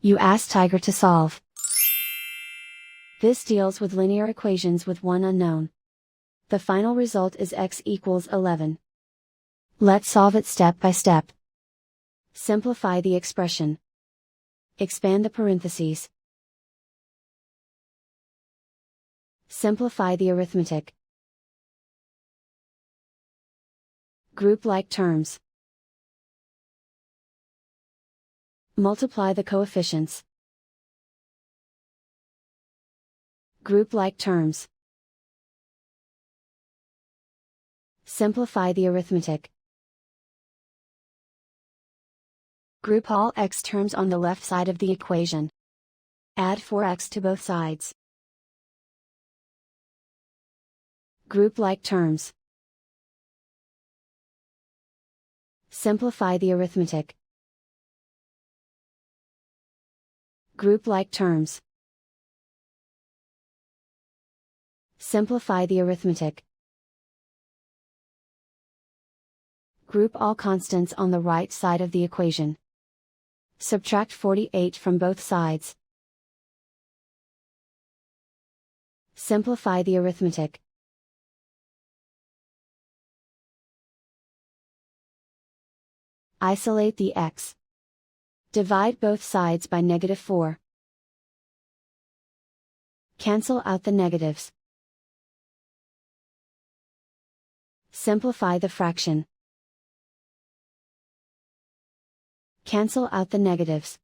You ask Tiger to solve. This deals with linear equations with one unknown. The final result is x equals 11. Let's solve it step by step. Simplify the expression. Expand the parentheses. Simplify the arithmetic. Group like terms. Multiply the coefficients. Group like terms. Simplify the arithmetic. Group all x terms on the left side of the equation. Add 4x to both sides. Group like terms. Simplify the arithmetic. Group like terms. Simplify the arithmetic. Group all constants on the right side of the equation. Subtract 48 from both sides. Simplify the arithmetic. Isolate the x. Divide both sides by -4. Cancel out the negatives. Simplify the fraction. Cancel out the negatives.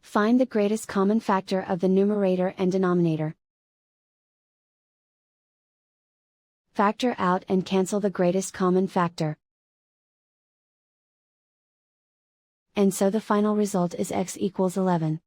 Find the greatest common factor of the numerator and denominator. Factor out and cancel the greatest common factor. And so the final result is x equals 11.